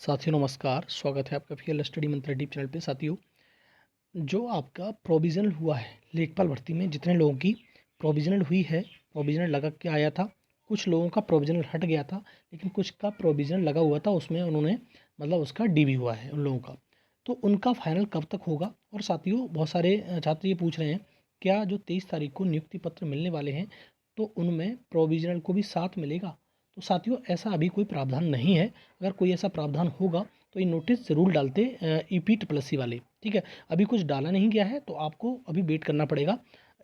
साथियों नमस्कार, स्वागत है आपका फीएल स्टडी मंत्र यूट्यूब चैनल पे। साथियों, जो आपका प्रोविज़नल हुआ है लेखपाल भर्ती में, जितने लोगों की प्रोविज़नल हुई है, प्रोविज़नल लगा के आया था, कुछ लोगों का प्रोविज़नल हट गया था, लेकिन कुछ का प्रोविज़नल लगा हुआ था, उसमें उन्होंने उसका डीबी हुआ है उन लोगों का। तो उनका फाइनल कब तक होगा? और साथियों, बहुत सारे छात्र ये पूछ रहे हैं, क्या जो 23 तारीख को नियुक्ति पत्र मिलने वाले हैं, तो उनमें प्रोविज़नल को भी साथ मिलेगा? तो साथियों, ऐसा अभी कोई प्रावधान नहीं है। अगर कोई ऐसा प्रावधान होगा तो ये नोटिस ज़रूर डालते EPSSC वाले, ठीक है। अभी कुछ डाला नहीं गया है, तो आपको अभी वेट करना पड़ेगा।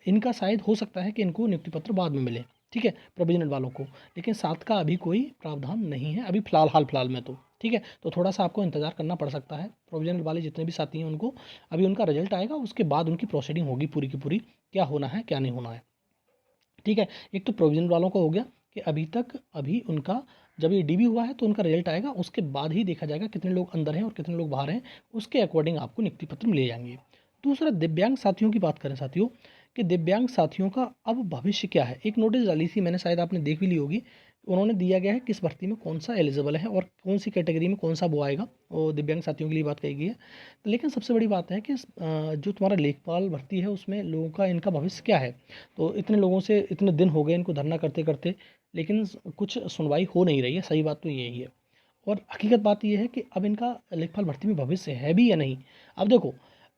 इनका शायद हो सकता है कि इनको नियुक्ति पत्र बाद में मिले, ठीक है, प्रोविजनल वालों को, लेकिन साथ का अभी कोई प्रावधान नहीं है अभी फिलहाल में, तो ठीक है। तो थोड़ा सा आपको इंतजार करना पड़ सकता है। प्रोविजनल वाले जितने भी साथी हैं उनको अभी उनका रिजल्ट आएगा, उसके बाद उनकी प्रोसीडिंग होगी पूरी की पूरी, क्या होना है क्या नहीं होना है, ठीक है। एक तो प्रोविजनल वालों का हो गया कि अभी उनका जब ये डीबी हुआ है तो उनका रिजल्ट आएगा, उसके बाद ही देखा जाएगा कितने लोग अंदर हैं और कितने लोग बाहर हैं, उसके अकॉर्डिंग आपको नियुक्ति पत्र मिले जाएंगे। दूसरा, दिव्यांग साथियों की बात करें साथियों, कि दिव्यांग साथियों का अब भविष्य क्या है। एक नोटिस डाली थी मैंने, शायद आपने देख भी ली होगी। उन्होंने दिया गया है किस भर्ती में कौन सा एलिजिबल है और कौन सी कैटेगरी में कौन सा वो आएगा, और दिव्यांग साथियों के लिए बात कही गई है। लेकिन सबसे बड़ी बात है कि जो तुम्हारा लेखपाल भर्ती है उसमें लोगों का, इनका भविष्य क्या है। तो इतने लोगों से इतने दिन हो गए इनको धरना करते करते, लेकिन कुछ सुनवाई हो नहीं रही है। सही बात तो यही है। और हकीकत बात ये है कि अब इनका लेखपाल भर्ती में भविष्य है भी या नहीं। अब देखो,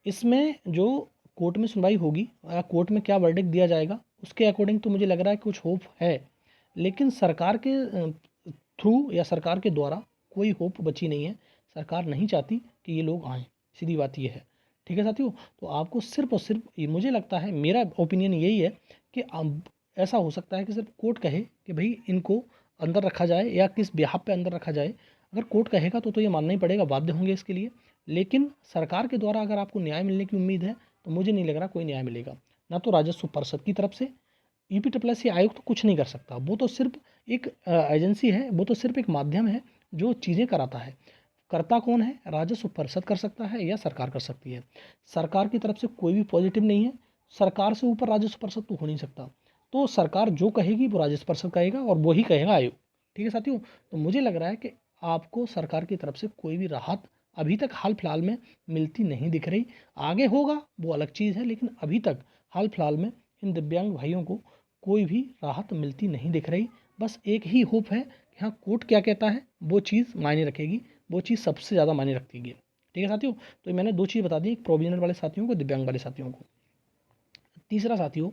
इसमें जो कोर्ट में सुनवाई होगी या कोर्ट में क्या वर्डिक्ट दिया जाएगा, उसके अकॉर्डिंग तो मुझे लग रहा है कुछ होप है, लेकिन सरकार के थ्रू या सरकार के द्वारा कोई होप बची नहीं है। सरकार नहीं चाहती कि ये लोग आएँ, सीधी बात ये है, ठीक है साथियों। तो आपको सिर्फ और सिर्फ ये, मुझे लगता है, मेरा ओपिनियन यही है कि अब ऐसा हो सकता है कि सिर्फ कोर्ट कहे कि भाई इनको अंदर रखा जाए या किस बिहाफ पे अंदर रखा जाए। अगर कोर्ट कहेगा तो ये मानना ही पड़ेगा, बाध्य होंगे इसके लिए। लेकिन सरकार के द्वारा अगर आपको न्याय मिलने की उम्मीद है, तो मुझे नहीं लग रहा कोई न्याय मिलेगा। ना तो राजस्व परिषद की तरफ से, EPSSC आयोग तो कुछ नहीं कर सकता, वो तो सिर्फ एक एजेंसी है, वो तो सिर्फ एक माध्यम है जो चीज़ें कराता है। करता कौन है? राजस्व परिषद कर सकता है या सरकार कर सकती है। सरकार की तरफ से कोई भी पॉजिटिव नहीं है, सरकार से ऊपर राजस्व परिषद तो हो नहीं सकता। तो सरकार जो कहेगी वो राजस्व परिषद कहेगा और वही कहेगा आयोग, ठीक है साथियों। तो मुझे लग रहा है कि आपको सरकार की तरफ से कोई भी राहत अभी तक हाल फिलहाल में मिलती नहीं दिख रही। आगे होगा वो अलग चीज़ है, लेकिन अभी तक हाल फिलहाल में इन दिव्यांग भाइयों को कोई भी राहत मिलती नहीं दिख रही। बस एक ही होप है कि हाँ, कोर्ट क्या कहता है वो चीज़ मायने रखेगी, वो चीज़ सबसे ज़्यादा मायने रखती है, ठीक है साथियों। तो मैंने दो चीज़ बता दी, एक प्रोविजनल वाले साथियों को, दिव्यांग वाले साथियों को। तीसरा साथियों,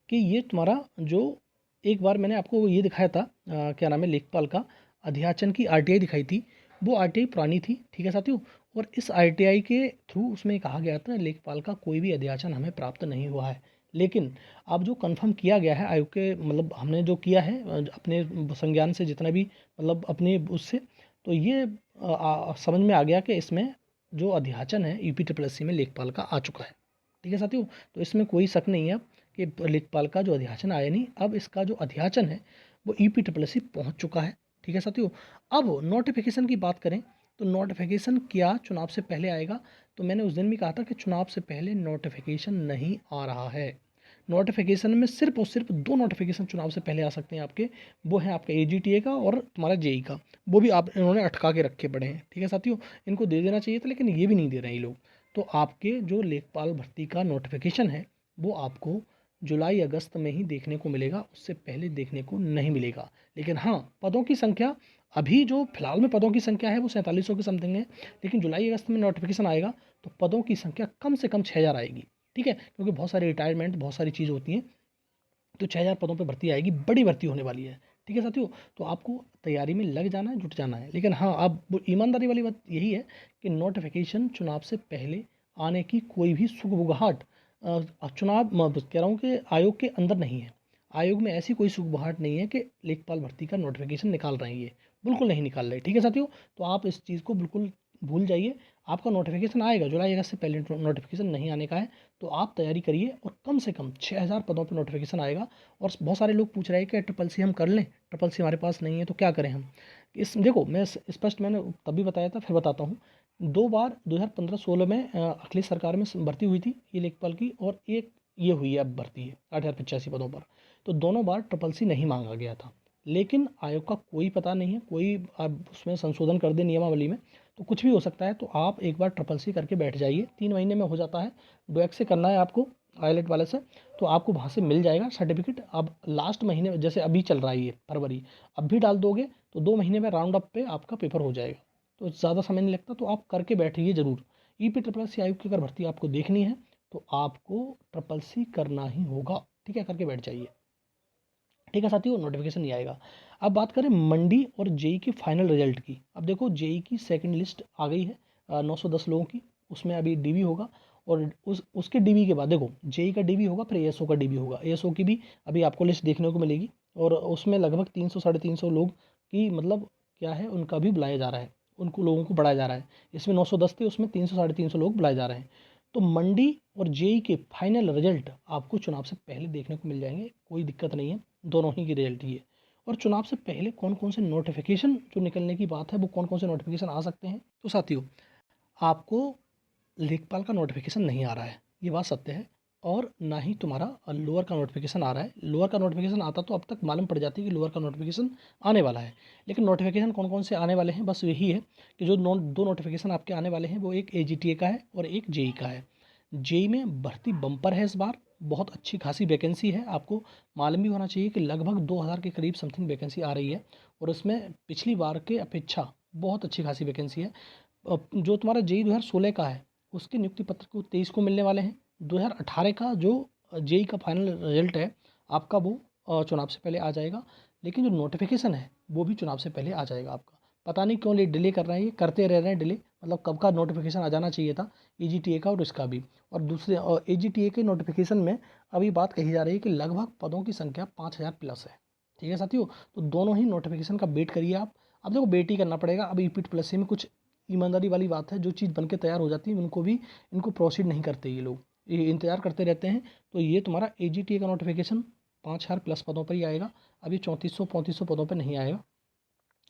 कि ये तुम्हारा जो, एक बार मैंने आपको ये दिखाया था, क्या नाम है, लेखपाल का अध्याचन की RTI दिखाई थी। वो RTI पुरानी थी, ठीक है साथियों। और इस RTI के थ्रू उसमें कहा गया था लेखपाल का कोई भी अध्याचन हमें प्राप्त नहीं हुआ है। लेकिन अब जो कंफर्म किया गया है आयोग के, हमने जो किया है अपने संज्ञान से, जितना भी अपने उससे, तो ये समझ में आ गया कि इसमें जो अध्याचन है EPSSC में लेखपाल का आ चुका है, ठीक है साथियों। तो इसमें कोई शक नहीं है कि लेखपाल का जो अध्याचन आया नहीं, अब इसका जो अध्याचन है वो EPSSC पहुंच चुका है, ठीक है साथियों। अब नोटिफिकेशन की बात करें, तो नोटिफिकेशन क्या चुनाव से पहले आएगा? तो मैंने उस दिन भी कहा था कि चुनाव से पहले नोटिफिकेशन नहीं आ रहा है। नोटिफिकेशन में सिर्फ और सिर्फ दो नोटिफिकेशन चुनाव से पहले आ सकते हैं आपके, वो है आपका AGTA का और तुम्हारा JEE का। वो भी आप इन्होंने अटका के रखे पड़े हैं, ठीक है साथियों। इनको दे देना चाहिए था, लेकिन ये भी नहीं दे रहे हैं ये लोग। तो आपके जो लेखपाल भर्ती का नोटिफिकेशन है वो आपको जुलाई अगस्त में ही देखने को मिलेगा, उससे पहले देखने को नहीं मिलेगा। लेकिन हाँ, पदों की संख्या, अभी जो फिलहाल में पदों की संख्या है वो 4700 के समथिंग है, लेकिन जुलाई अगस्त में नोटिफिकेशन आएगा तो पदों की संख्या कम से कम 6000 आएगी, ठीक है। क्योंकि बहुत सारी रिटायरमेंट, बहुत सारी चीज़ होती हैं, तो 6000 पदों पे भर्ती आएगी, बड़ी भर्ती होने वाली है, ठीक है साथियों। तो आपको तैयारी में लग जाना है, जुट जाना है। लेकिन हाँ, अब वो ईमानदारी वाली बात यही है कि नोटिफिकेशन चुनाव से पहले आने की कोई भी सुगबुगाहट चुनाव, मैं कह रहा हूँ कि आयोग के अंदर नहीं है। आयोग में ऐसी कोई सुगबुगाहट नहीं है कि लेखपाल भर्ती का नोटिफिकेशन निकाल रहे हैं, ये बिल्कुल नहीं निकाल रहे, ठीक है साथियों। तो आप इस चीज़ को बिल्कुल भूल जाइए। आपका नोटिफिकेशन आएगा, जुलाई अगस्त से पहले नोटिफिकेशन नहीं आने का है। तो आप तैयारी करिए और कम से कम 6000 पदों पर नोटिफिकेशन आएगा। और बहुत सारे लोग पूछ रहे हैं कि ट्रिपल सी हम कर लें, ट्रिपल सी हमारे पास नहीं है तो क्या करें हम। इस देखो, मैं स्पष्ट, मैंने तभी बताया था, फिर बताता हूँ। 2 बार 2015-16 में अखिलेश सरकार में भर्ती हुई थी ये लेखपाल की, और एक ये हुई है अब भर्ती है 8085 पदों पर। तो दोनों बार ट्रिपल सी नहीं मांगा गया था, लेकिन आयोग का कोई पता नहीं है, कोई अब उसमें संशोधन कर दे नियमावली में, तो कुछ भी हो सकता है। तो आप एक बार ट्रिपल सी करके बैठ जाइए, 3 महीने में हो जाता है। डोएक्स से करना है आपको, आईलेट वाले से, तो आपको वहाँ से मिल जाएगा सर्टिफिकेट। अब लास्ट महीने में, जैसे अभी चल रहा है ये फरवरी, अब भी डाल दोगे तो 2 महीने में राउंड अप पे आपका पेपर हो जाएगा। तो ज़्यादा समय नहीं लगता, तो आप करके बैठिए ज़रूर। ईपी ट्रिपल सी आयोग की अगर भर्ती आपको देखनी है तो आपको ट्रिपल सी करना ही होगा, ठीक है, करके बैठ जाइए। ठीक है साथियों, नोटिफिकेशन नहीं आएगा। अब बात करें मंडी और जेई के फाइनल रिजल्ट की। अब देखो जेई की सेकंड लिस्ट आ गई है 910 लोगों की, उसमें अभी डीबी होगा, और उसके डीबी के बाद देखो जेई का डीबी होगा, फिर एएसओ का डीबी होगा। एएसओ की भी अभी आपको लिस्ट देखने को मिलेगी, और उसमें लगभग 300 साढ़े 300 लोग की मतलब क्या है, उनका भी बुलाया जा रहा है, उनको लोगों को बढ़ाया जा रहा है। इसमें 910 थे, उसमें 300 साढ़े 300 लोग बुलाए जा रहे हैं। तो मंडी और जेई के फाइनल रिजल्ट आपको चुनाव से पहले देखने को मिल जाएंगे, कोई दिक्कत नहीं है, दोनों ही की रिजल्ट ही है। और चुनाव से पहले कौन कौन से नोटिफिकेशन जो निकलने की बात है, वो कौन कौन से नोटिफिकेशन आ सकते हैं। तो साथियों, आपको लेखपाल का नोटिफिकेशन नहीं आ रहा है, ये बात सत्य है। और ना ही तुम्हारा लोअर का नोटिफिकेशन आ रहा है। लोअर का नोटिफिकेशन आता तो अब तक मालूम पड़ जाती कि लोअर का नोटिफिकेशन आने वाला है। लेकिन नोटिफिकेशन कौन कौन से आने वाले हैं, बस यही है कि जो दो नोटिफिकेशन आपके आने वाले हैं, वो एक एजीटीए का है और एक जेई का है। जेई में भर्ती बम्पर है इस बार, बहुत अच्छी खासी वैकेंसी है। आपको मालूम भी होना चाहिए कि लगभग 2000 के करीब समथिंग वैकेंसी आ रही है, और उसमें पिछली बार के अपेक्षा बहुत अच्छी खासी वैकेंसी है। जो तुम्हारा जेई 2016 का है, उसके नियुक्ति पत्र को 23 को मिलने वाले हैं। 2018 का जो जेई का फाइनल रिजल्ट है आपका, वो चुनाव से पहले आ जाएगा। लेकिन जो नोटिफिकेशन है वो भी चुनाव से पहले आ जाएगा आपका। पता नहीं क्यों डिले कर रहे हैं, ये करते रह रहे हैं डिले, मतलब कब का नोटिफिकेशन आ जाना चाहिए था ईजीटीए का और इसका भी। और दूसरे ईजीटीए के नोटिफिकेशन में अभी बात कही जा रही है कि लगभग पदों की संख्या 5000 प्लस है। ठीक है साथियों, तो दोनों ही नोटिफिकेशन का वेट करिए आप। अब देखो वेट ही करना पड़ेगा। अब ईपीटी प्लस सी में कुछ ईमानदारी वाली बात है, जो चीज़ बन के तैयार हो जाती है उनको भी, इनको प्रोसीड नहीं करते ये लोग, ये इंतजार करते रहते हैं। तो ये तुम्हारा एजीटीए का नोटिफिकेशन 5000 प्लस पदों पर ही आएगा, अभी 3400 पदों पर नहीं आएगा।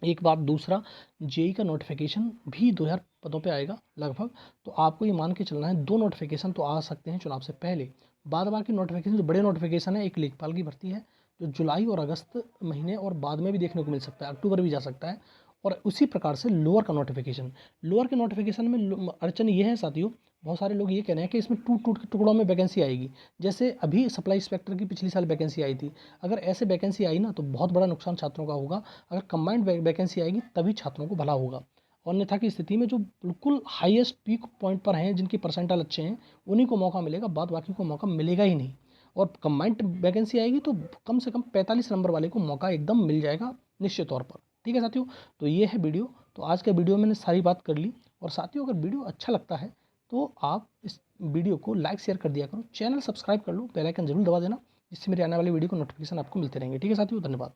एक बात, दूसरा जेई का नोटिफिकेशन भी 2000 पदों पे आएगा लगभग। तो आपको ये मान के चलना है 2 नोटिफिकेशन तो आ सकते हैं चुनाव से पहले। बाद बाकी नोटिफिकेशन जो बड़े नोटिफिकेशन है, एक लेखपाल की भर्ती है जो जुलाई और अगस्त महीने और बाद में भी देखने को मिल सकता है, अक्टूबर भी जा सकता है। और उसी प्रकार से लोअर का नोटिफिकेशन, लोअर के नोटिफिकेशन में अड़चन ये है साथियों, बहुत सारे लोग ये कह रहे हैं कि इसमें टूट टूट के टुकड़ों में वैकेंसी आएगी। जैसे अभी सप्लाई इंस्पेक्टर की पिछली साल वैकेंसी आई थी, अगर ऐसे वैकेंसी आई ना तो बहुत बड़ा नुकसान छात्रों का होगा। अगर कंबाइंड वैकेंसी आएगी तभी छात्रों को भला होगा। अन्यथा की स्थिति में जो बिल्कुल हाईएस्ट पीक पॉइंट पर हैं, जिनके परसेंटाइल अच्छे हैं, उन्हीं को मौका मिलेगा, बाद बाकी को मौका मिलेगा ही नहीं। और कंबाइंड वैकेंसी आएगी तो कम से कम 45 नंबर वाले को मौका एकदम मिल जाएगा निश्चित तौर पर। ठीक है साथियों, तो ये है वीडियो। तो आज के वीडियो में मैंने सारी बात कर ली। और साथियों, अगर वीडियो अच्छा लगता है तो आप इस वीडियो को लाइक शेयर कर दिया करो, चैनल सब्सक्राइब कर लो, बेल आइकन जरूर दबा देना, जिससे मेरे आने वाली वीडियो को नोटिफिकेशन आपको मिलते रहेंगे। ठीक है साथियों, धन्यवाद।